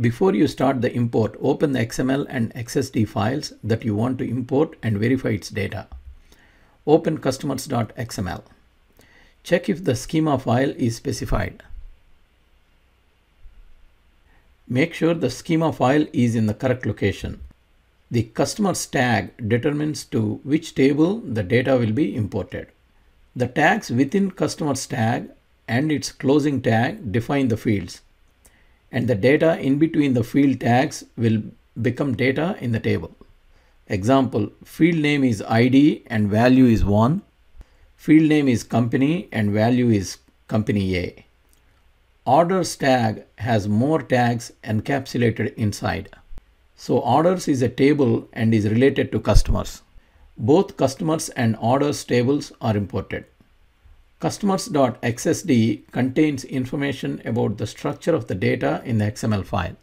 Before you start the import, open the XML and XSD files that you want to import and verify its data. Open customers.xml. Check if the schema file is specified. Make sure the schema file is in the correct location. The customers tag determines to which table the data will be imported. The tags within customers tag and its closing tag define the fields, and the data in between the field tags will become data in the table. Example, field name is ID and value is 1. Field name is company and value is company A. Orders tag has more tags encapsulated inside. So orders is a table and is related to customers. Both customers and orders tables are imported. Customers.xsd contains information about the structure of the data in the XML file.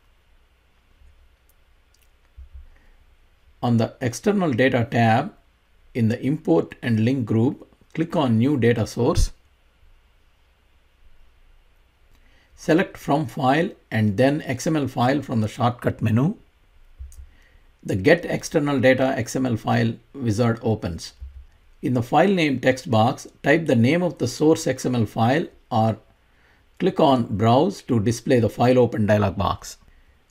On the External Data tab in the Import and Link group, click on New Data Source. Select From File and then XML file from the shortcut menu. The Get External Data XML file wizard opens. In the file name text box, type the name of the source XML file or click on Browse to display the File Open dialog box.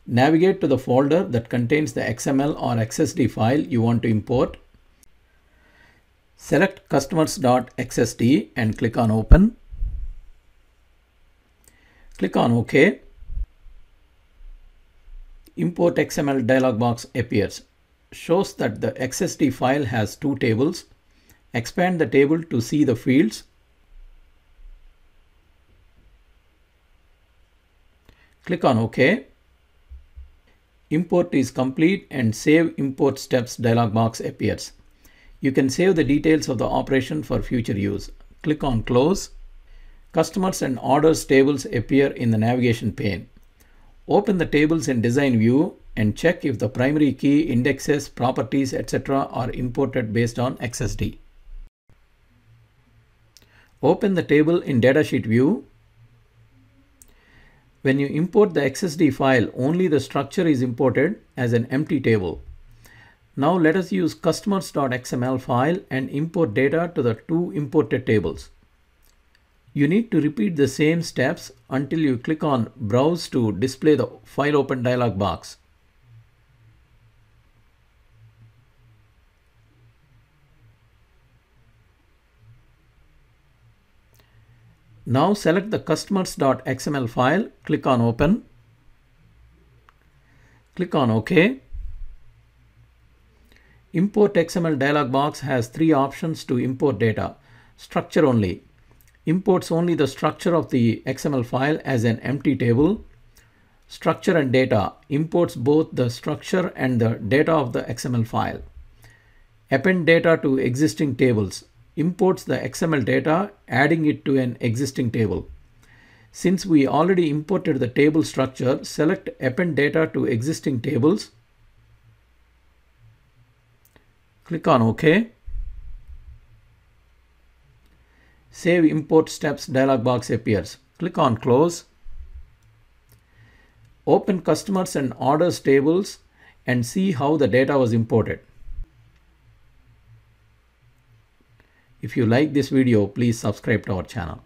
Navigate to the folder that contains the XML or XSD file you want to import. Select customers.xsd and click on Open. Click on OK. Import XML dialog box appears. Shows that the XSD file has two tables. Expand the table to see the fields. Click on OK. Import is complete and Save Import Steps dialog box appears. You can save the details of the operation for future use. Click on Close. Customers and orders tables appear in the navigation pane. Open the tables in design view and check if the primary key, indexes, properties, etc. are imported based on XSD. Open the table in datasheet view. When you import the XSD file, only the structure is imported as an empty table. Now let us use customers.xml file and import data to the two imported tables. You need to repeat the same steps until you click on Browse to display the File Open dialog box. Now select the customers.xml file, click on Open. Click on OK. Import XML dialog box has three options to import data. Structure only. Imports only the structure of the XML file as an empty table. Structure and data imports both the structure and the data of the XML file. Append data to existing tables. Imports the XML data, adding it to an existing table. Since we already imported the table structure, select Append data to existing tables. Click on OK. Save Import Steps dialog box appears. Click on Close. Open Customers and Orders tables and see how the data was imported. If you like this video, please subscribe to our channel.